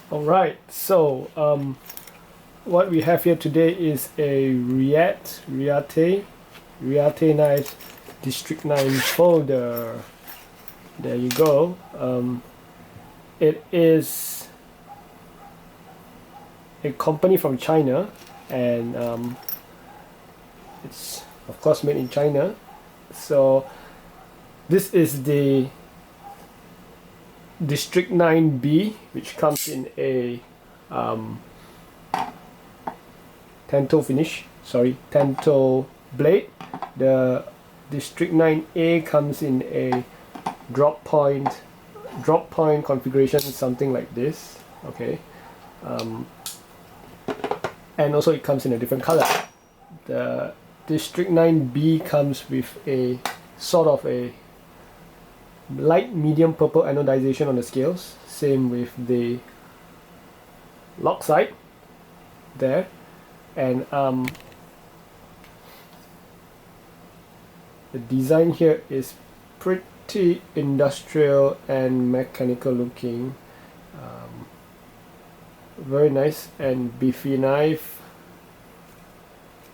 Alright, so what we have here today is a Reate knife District 9 folder. There you go. It is a company from China, and it's of course made in China. So this is the District 9B, which comes in a tanto blade. The District 9A comes in a drop point configuration, something like this. Okay, and also it comes in a different color. The District 9B comes with a sort of a light medium purple anodization on the scales, same with the lock side there, and the design here is pretty industrial and mechanical looking. Very nice and beefy knife,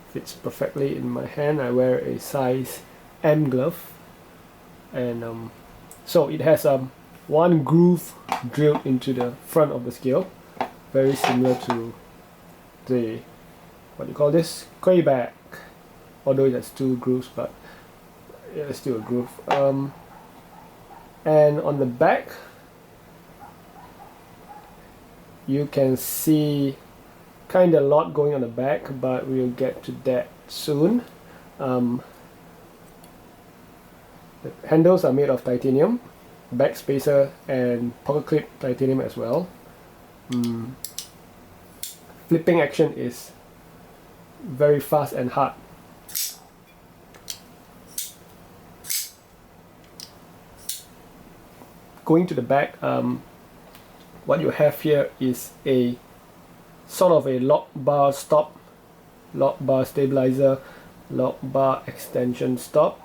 fits perfectly in my hand. I wear a size M glove, and so it has one groove drilled into the front of the scale, very similar to the, what do you call this, Quayback, although it has two grooves, but yeah, it's still a groove. And on the back you can see kind of a lot going on the back, but we'll get to that soon. The handles are made of titanium, back spacer and pocket clip titanium as well. Flipping action is very fast and hard. Going to the back, what you have here is a sort of a lock bar stop, lock bar stabilizer, lock bar extension stop.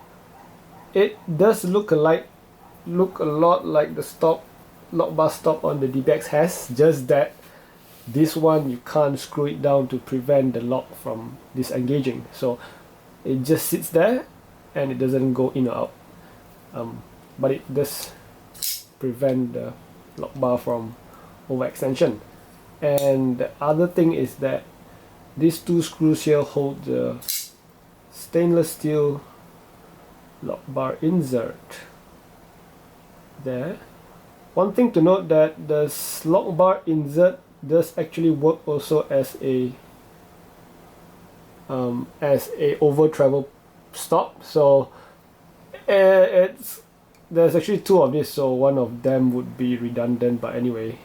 It does look a lot like the lock bar stop on the DBX has, just that this one you can't screw it down to prevent the lock from disengaging, so it just sits there and it doesn't go in or out, but it does prevent the lock bar from overextension. And the other thing is that these two screws here hold the stainless steel lock bar insert there. One thing to note, that the lock bar insert does actually work also as a over travel stop. So there's actually two of these, so one of them would be redundant, but anyway,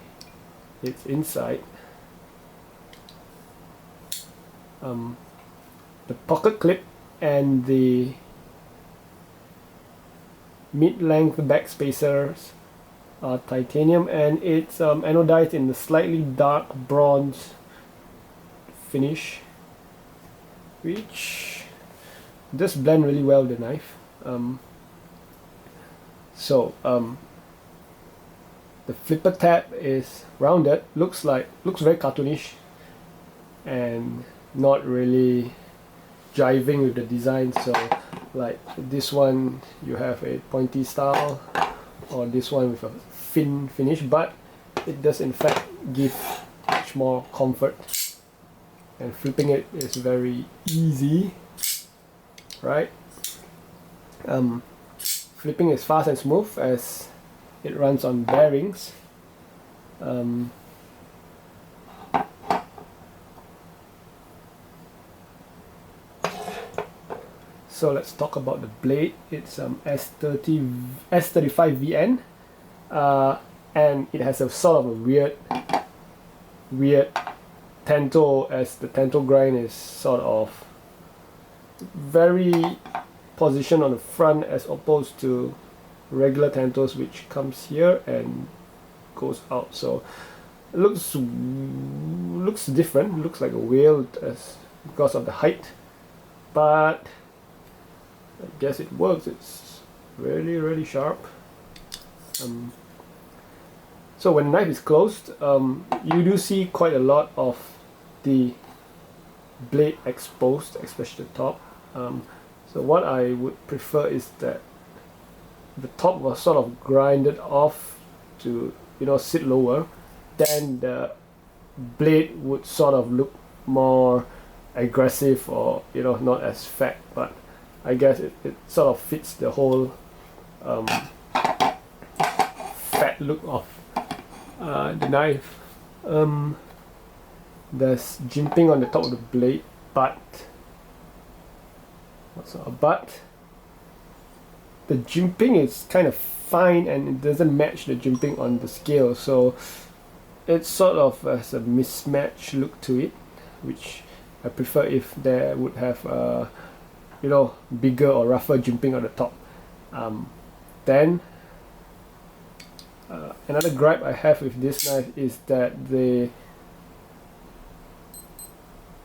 it's inside. The pocket clip and the mid-length back spacers are titanium, and it's anodized in the slightly dark bronze finish, which does blend really well with the knife. The flipper tab is rounded, looks very cartoonish and not really jiving with the design. So like this one you have a pointy style, or this one with a fin finish, but it does in fact give much more comfort, and flipping it is very easy, right? Flipping is fast and smooth as it runs on bearings. So let's talk about the blade. It's S35VN, and it has a sort of a weird tanto, as the tanto grind is sort of very positioned on the front as opposed to regular tantos, which comes here and goes out. So it looks different, looks like a whale because of the height, but I guess it works. It's really sharp. So when the knife is closed, you do see quite a lot of the blade exposed, especially the top. So what I would prefer is that the top was sort of grinded off to, you know, sit lower, then the blade would sort of look more aggressive, or, you know, not as fat. But I guess it sort of fits the whole fat look of the knife. There's jimping on the top of the blade, but the jimping is kind of fine and it doesn't match the jimping on the scale, so it sort of has a mismatch look to it, which I prefer if there would have you know, bigger or rougher jimping on the top. Then another gripe I have with this knife is that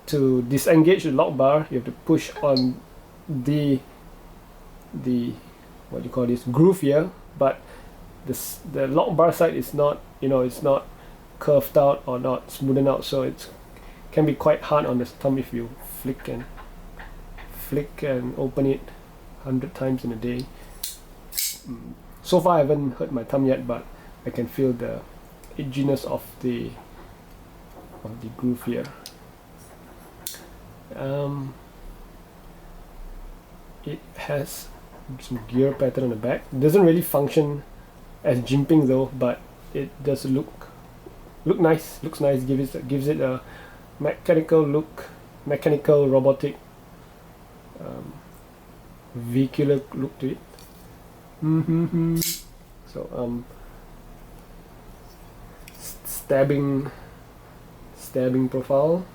to disengage the lock bar, you have to push on the what do you call this, groove here, but the lock bar side is not, you know, it's not curved out or not smoothened out, so it can be quite hard on the thumb if you flick and open it 100 times in a day. So far I haven't hurt my thumb yet, but I can feel the edginess of the groove here. It has some gear pattern on the back. It doesn't really function as jimping though, but it does look nice. Looks nice. Gives it a mechanical look, mechanical, robotic, vehicular look to it. So stabbing profile.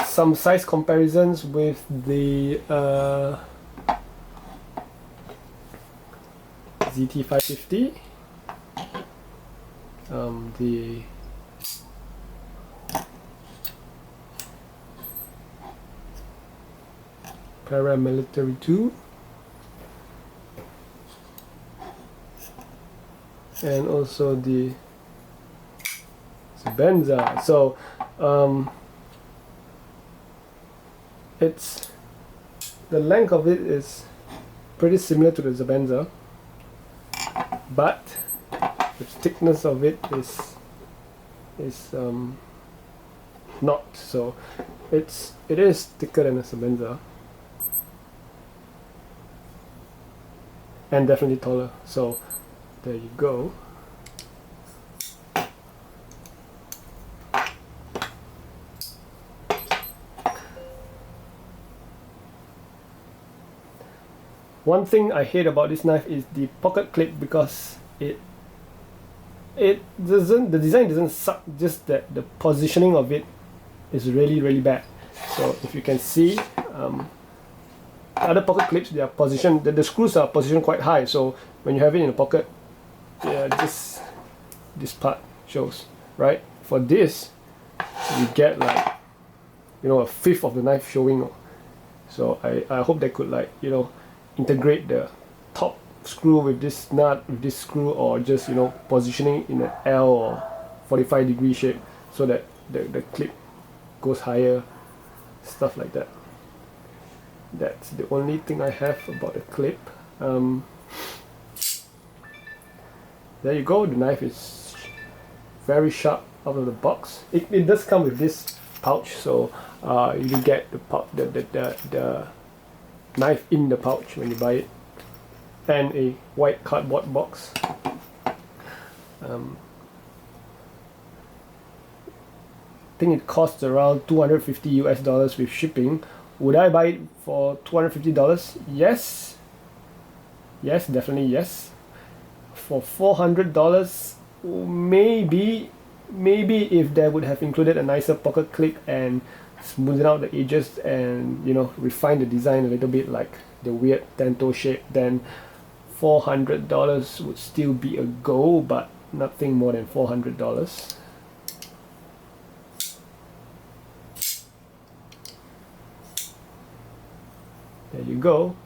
Some size comparisons with the ZT550, the Paramilitary 2, and also the Benza. So it's, the length of it is pretty similar to the Zabenza, but the thickness of it is not. So it is thicker than a Zabenza, and definitely taller. So there you go. One thing I hate about this knife is the pocket clip, because it doesn't, the design doesn't suck, just that the positioning of it is really bad. So if you can see, other pocket clips, they are positioned, the screws are positioned quite high, so when you have it in a pocket, yeah, this part shows, right? For this, you get like, you know, a fifth of the knife showing. So I hope they could, like, you know, integrate the top screw with this nut, with this screw, or just, you know, positioning in an L or 45-degree shape so that the clip goes higher, stuff like that. That's the only thing I have about the clip. There you go. The knife is very sharp out of the box. It does come with this pouch, so you get the knife in the pouch when you buy it, and a white cardboard box. I think it costs around $250 US with shipping. Would I buy it for $250? Yes, definitely yes. For $400, maybe if they would have included a nicer pocket clip and smoothen out the edges and, you know, refine the design a little bit, like the weird Tento shape, then $400 would still be a go, but nothing more than $400. There you go.